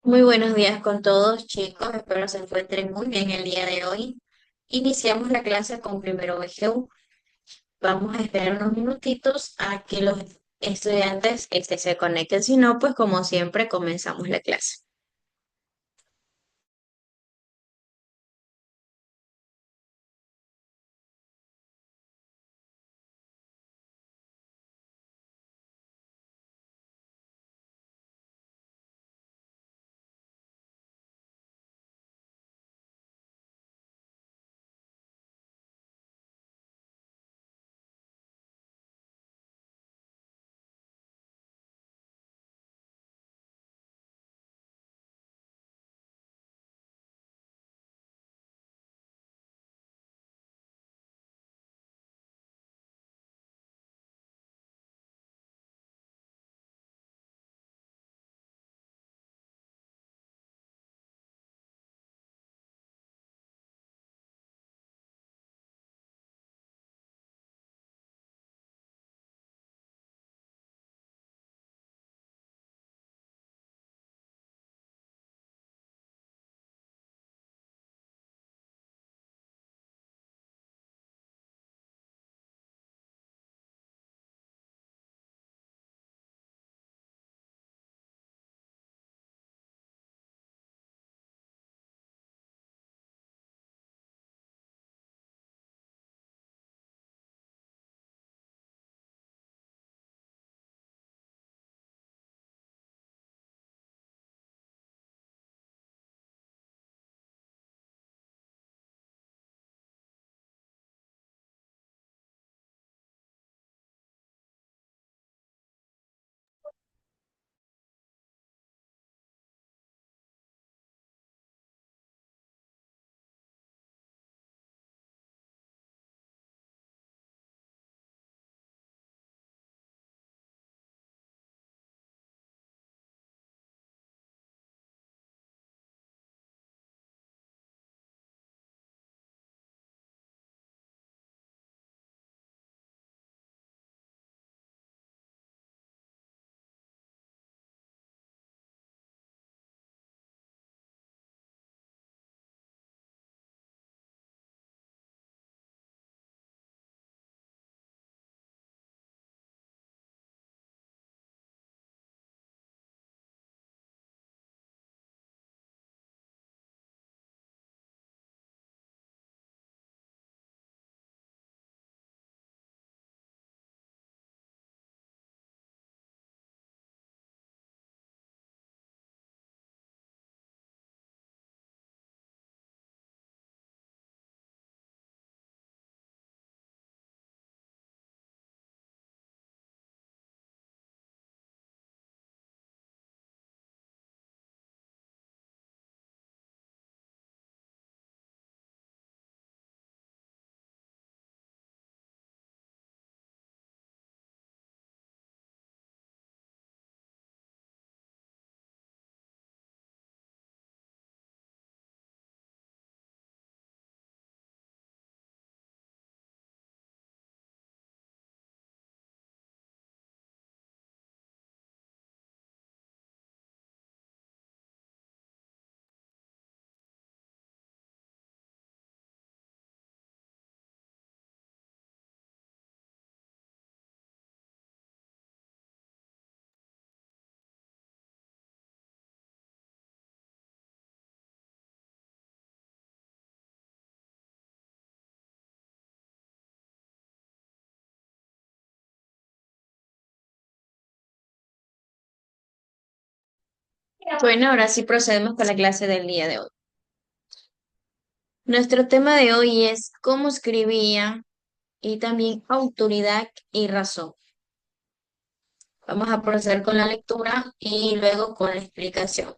Muy buenos días con todos, chicos. Espero se encuentren muy bien el día de hoy. Iniciamos la clase con primero BGU. Vamos a esperar unos minutitos a que los estudiantes se conecten. Si no, pues como siempre, comenzamos la clase. Bueno, ahora sí procedemos con la clase del día de hoy. Nuestro tema de hoy es cómo escribía y también autoridad y razón. Vamos a proceder con la lectura y luego con la explicación.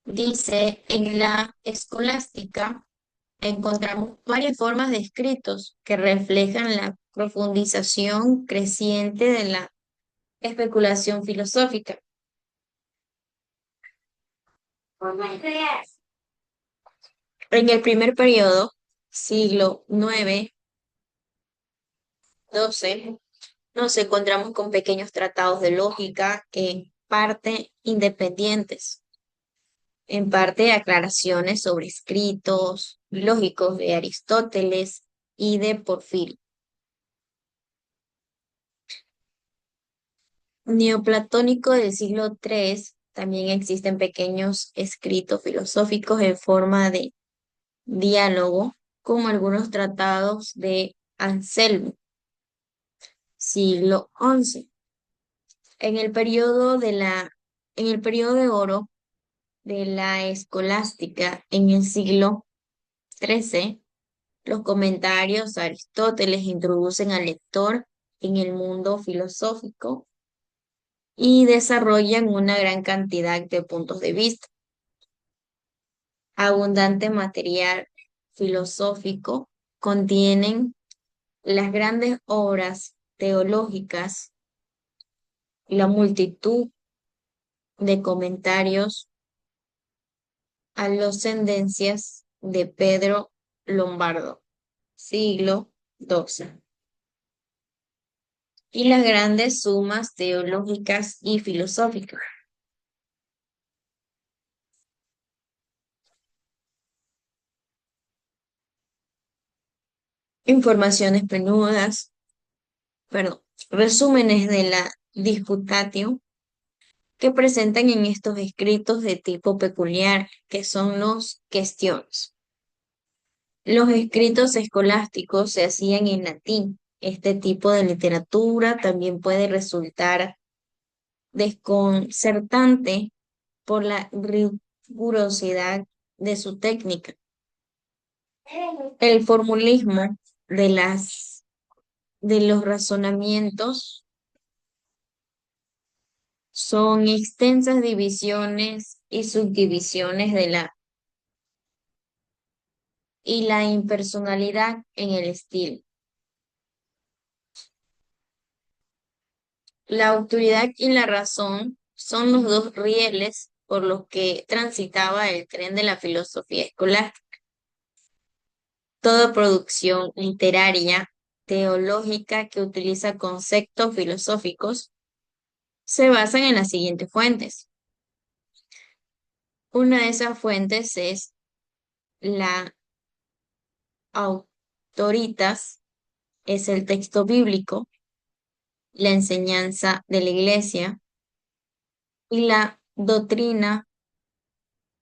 Dice, en la escolástica encontramos varias formas de escritos que reflejan la profundización creciente de la especulación filosófica. En el primer periodo, siglo IX, XII, nos encontramos con pequeños tratados de lógica, parte independientes, en parte aclaraciones sobre escritos lógicos de Aristóteles y de Porfirio. Neoplatónico del siglo III, también existen pequeños escritos filosóficos en forma de diálogo, como algunos tratados de Anselmo, siglo XI. En el periodo de oro de la escolástica en el siglo XIII, los comentarios a Aristóteles introducen al lector en el mundo filosófico y desarrollan una gran cantidad de puntos de vista. Abundante material filosófico contienen las grandes obras teológicas, la multitud de comentarios a las sentencias de Pedro Lombardo, siglo XII, y las grandes sumas teológicas y filosóficas. Informaciones penudas, perdón, resúmenes de la Disputatio que presentan en estos escritos de tipo peculiar, que son los questiones. Los escritos escolásticos se hacían en latín. Este tipo de literatura también puede resultar desconcertante por la rigurosidad de su técnica. El formulismo de de los razonamientos son extensas divisiones y subdivisiones y la impersonalidad en el estilo. La autoridad y la razón son los dos rieles por los que transitaba el tren de la filosofía escolástica. Toda producción literaria, teológica que utiliza conceptos filosóficos se basan en las siguientes fuentes. Una de esas fuentes es la autoritas, es el texto bíblico, la enseñanza de la iglesia y la doctrina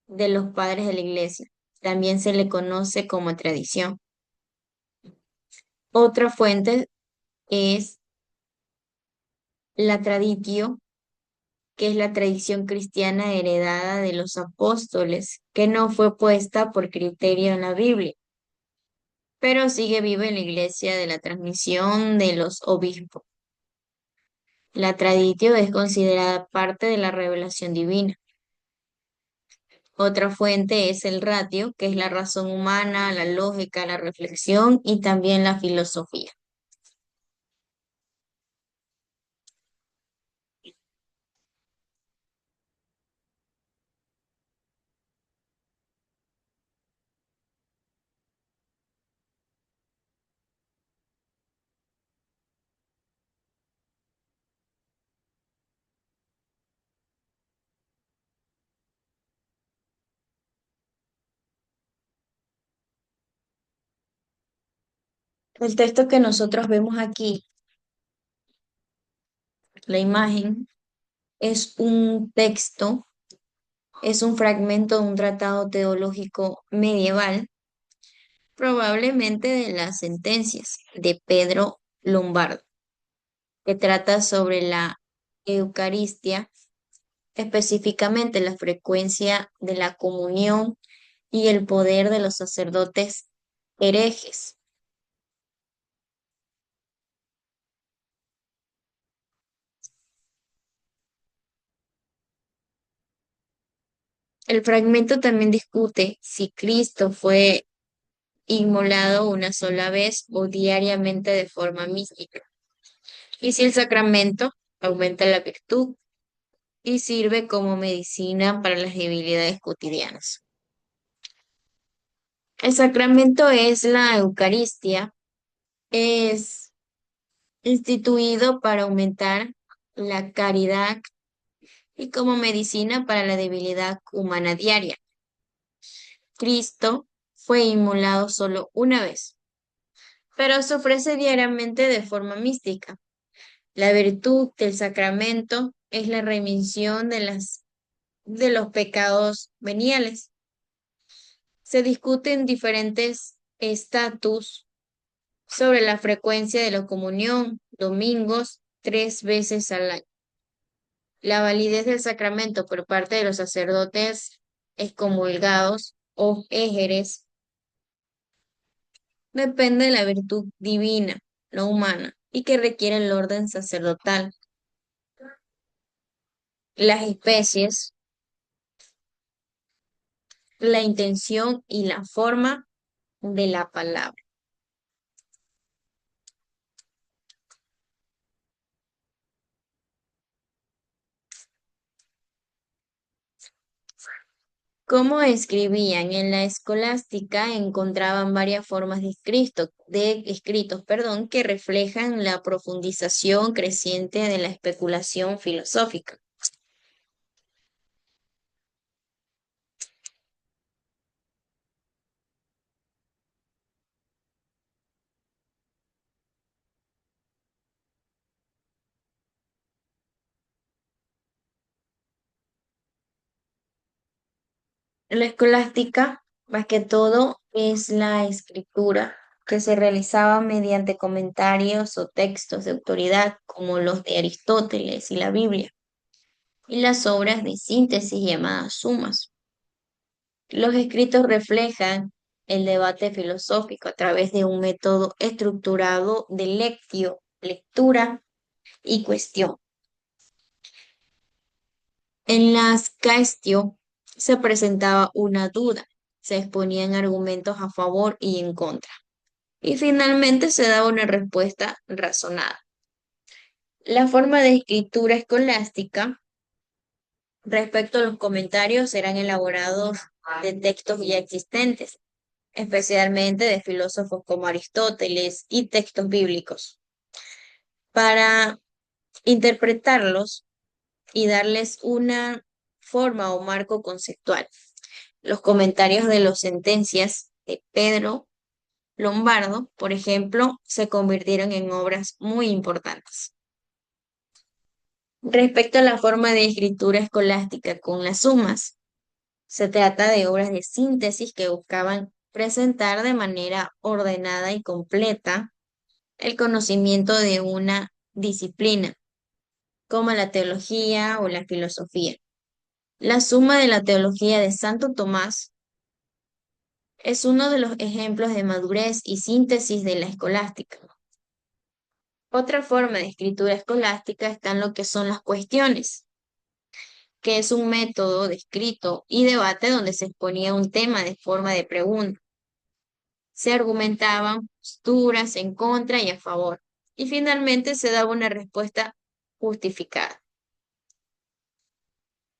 de los padres de la iglesia. También se le conoce como tradición. Otra fuente es la traditio, que es la tradición cristiana heredada de los apóstoles, que no fue puesta por criterio en la Biblia, pero sigue viva en la iglesia de la transmisión de los obispos. La traditio es considerada parte de la revelación divina. Otra fuente es el ratio, que es la razón humana, la lógica, la reflexión y también la filosofía. El texto que nosotros vemos aquí, la imagen, es un texto, es un fragmento de un tratado teológico medieval, probablemente de las sentencias de Pedro Lombardo, que trata sobre la Eucaristía, específicamente la frecuencia de la comunión y el poder de los sacerdotes herejes. El fragmento también discute si Cristo fue inmolado una sola vez o diariamente de forma mística, y si el sacramento aumenta la virtud y sirve como medicina para las debilidades cotidianas. El sacramento es la Eucaristía, es instituido para aumentar la caridad y como medicina para la debilidad humana diaria. Cristo fue inmolado solo una vez, pero se ofrece diariamente de forma mística. La virtud del sacramento es la remisión de los pecados veniales. Se discuten diferentes estatus sobre la frecuencia de la comunión, domingos, 3 veces al año. La validez del sacramento por parte de los sacerdotes excomulgados o égeres depende de la virtud divina, no humana, y que requiere el orden sacerdotal. Las especies, la intención y la forma de la palabra. Cómo escribían en la escolástica encontraban varias formas de escritos, perdón, que reflejan la profundización creciente de la especulación filosófica. La escolástica, más que todo, es la escritura que se realizaba mediante comentarios o textos de autoridad, como los de Aristóteles y la Biblia, y las obras de síntesis llamadas sumas. Los escritos reflejan el debate filosófico a través de un método estructurado de lectio, lectura y cuestión. En las caestio se presentaba una duda, se exponían argumentos a favor y en contra, y finalmente se daba una respuesta razonada. La forma de escritura escolástica respecto a los comentarios eran elaborados de textos ya existentes, especialmente de filósofos como Aristóteles y textos bíblicos, para interpretarlos y darles una forma o marco conceptual. Los comentarios de las sentencias de Pedro Lombardo, por ejemplo, se convirtieron en obras muy importantes. Respecto a la forma de escritura escolástica con las sumas, se trata de obras de síntesis que buscaban presentar de manera ordenada y completa el conocimiento de una disciplina, como la teología o la filosofía. La suma de la teología de Santo Tomás es uno de los ejemplos de madurez y síntesis de la escolástica. Otra forma de escritura escolástica está en lo que son las cuestiones, que es un método de escrito y debate donde se exponía un tema de forma de pregunta. Se argumentaban posturas en contra y a favor, y finalmente se daba una respuesta justificada.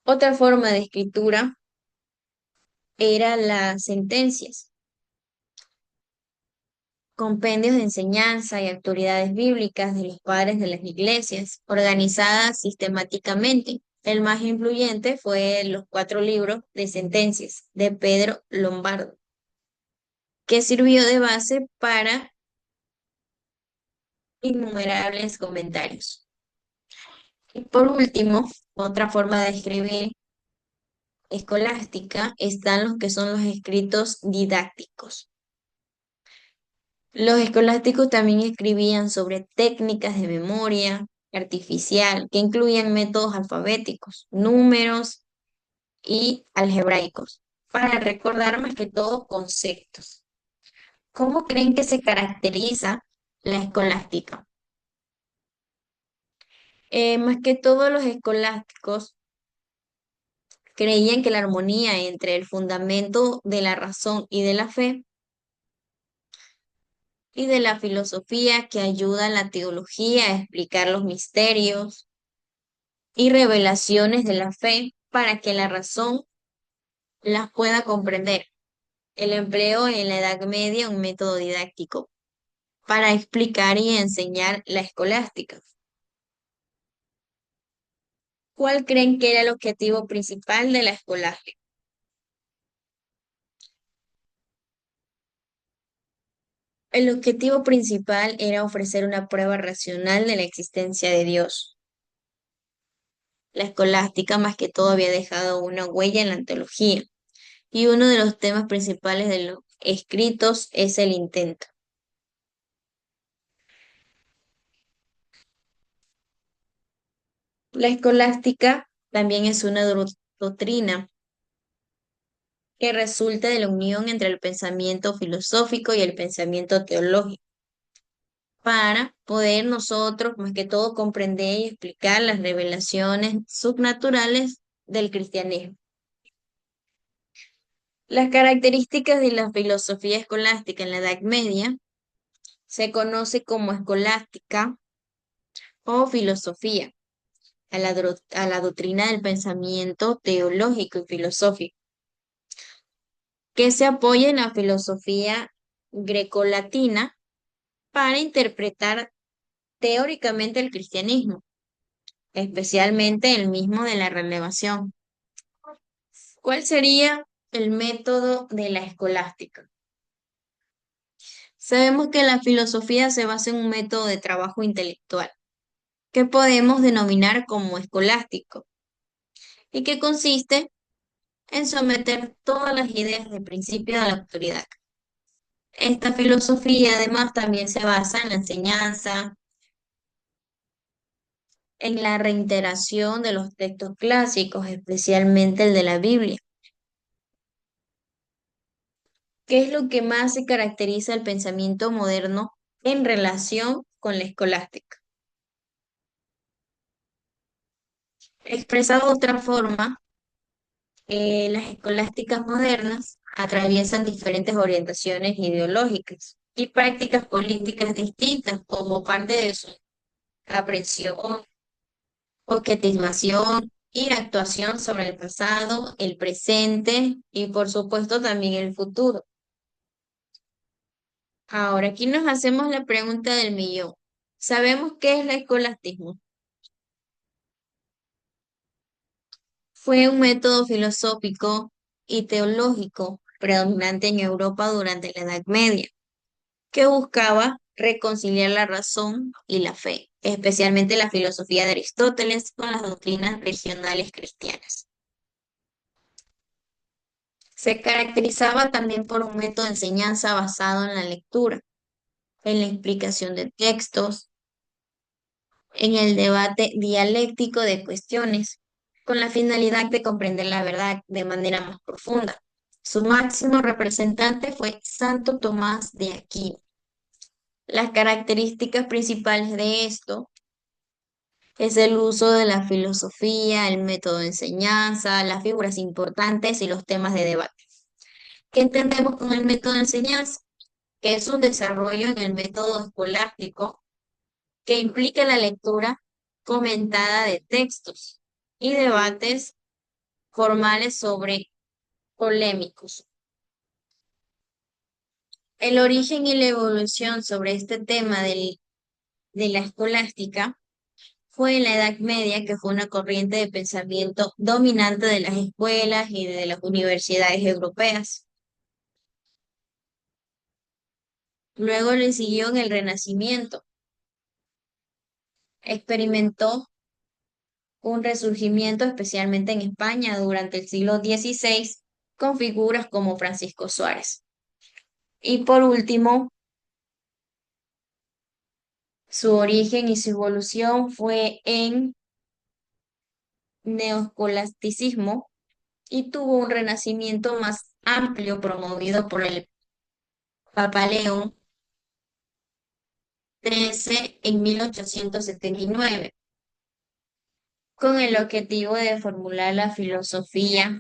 Otra forma de escritura era las sentencias, compendios de enseñanza y autoridades bíblicas de los padres de las iglesias, organizadas sistemáticamente. El más influyente fue los 4 libros de sentencias de Pedro Lombardo, que sirvió de base para innumerables comentarios. Y por último, otra forma de escribir escolástica están los que son los escritos didácticos. Los escolásticos también escribían sobre técnicas de memoria artificial que incluían métodos alfabéticos, números y algebraicos para recordar más que todo conceptos. ¿Cómo creen que se caracteriza la escolástica? Más que todo los escolásticos creían que la armonía entre el fundamento de la razón y de la fe y de la filosofía que ayuda a la teología a explicar los misterios y revelaciones de la fe para que la razón las pueda comprender. El empleo en la Edad Media un método didáctico para explicar y enseñar la escolástica. ¿Cuál creen que era el objetivo principal de la escolástica? El objetivo principal era ofrecer una prueba racional de la existencia de Dios. La escolástica más que todo había dejado una huella en la antología, y uno de los temas principales de los escritos es el intento. La escolástica también es una doctrina que resulta de la unión entre el pensamiento filosófico y el pensamiento teológico, para poder nosotros, más que todo, comprender y explicar las revelaciones subnaturales del cristianismo. Las características de la filosofía escolástica en la Edad Media se conoce como escolástica o filosofía, a la doctrina del pensamiento teológico y filosófico, que se apoya en la filosofía grecolatina para interpretar teóricamente el cristianismo, especialmente el mismo de la revelación. ¿Cuál sería el método de la escolástica? Sabemos que la filosofía se basa en un método de trabajo intelectual, que podemos denominar como escolástico, y que consiste en someter todas las ideas de principio a la autoridad. Esta filosofía además también se basa en la enseñanza, en la reiteración de los textos clásicos, especialmente el de la Biblia. ¿Qué es lo que más se caracteriza al pensamiento moderno en relación con la escolástica? Expresado de otra forma, las escolásticas modernas atraviesan diferentes orientaciones ideológicas y prácticas políticas distintas como parte de su aprehensión, objetivación y actuación sobre el pasado, el presente y por supuesto también el futuro. Ahora aquí nos hacemos la pregunta del millón. ¿Sabemos qué es el escolastismo? Fue un método filosófico y teológico predominante en Europa durante la Edad Media, que buscaba reconciliar la razón y la fe, especialmente la filosofía de Aristóteles con las doctrinas regionales cristianas. Se caracterizaba también por un método de enseñanza basado en la lectura, en la explicación de textos, en el debate dialéctico de cuestiones, con la finalidad de comprender la verdad de manera más profunda. Su máximo representante fue Santo Tomás de Aquino. Las características principales de esto es el uso de la filosofía, el método de enseñanza, las figuras importantes y los temas de debate. ¿Qué entendemos con el método de enseñanza? Que es un desarrollo en el método escolástico que implica la lectura comentada de textos y debates formales sobre polémicos. El origen y la evolución sobre este tema de la escolástica fue en la Edad Media, que fue una corriente de pensamiento dominante de las escuelas y de las universidades europeas. Luego le siguió en el Renacimiento. Experimentó un resurgimiento especialmente en España durante el siglo XVI con figuras como Francisco Suárez. Y por último, su origen y su evolución fue en neoscolasticismo y tuvo un renacimiento más amplio promovido por el Papa León XIII en 1879, con el objetivo de formular la filosofía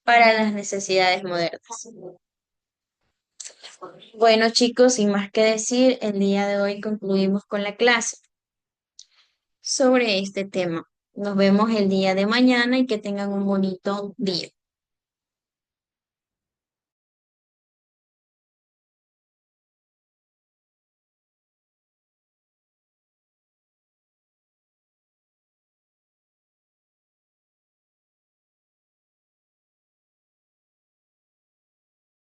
para las necesidades modernas. Bueno, chicos, sin más que decir, el día de hoy concluimos con la clase sobre este tema. Nos vemos el día de mañana y que tengan un bonito día.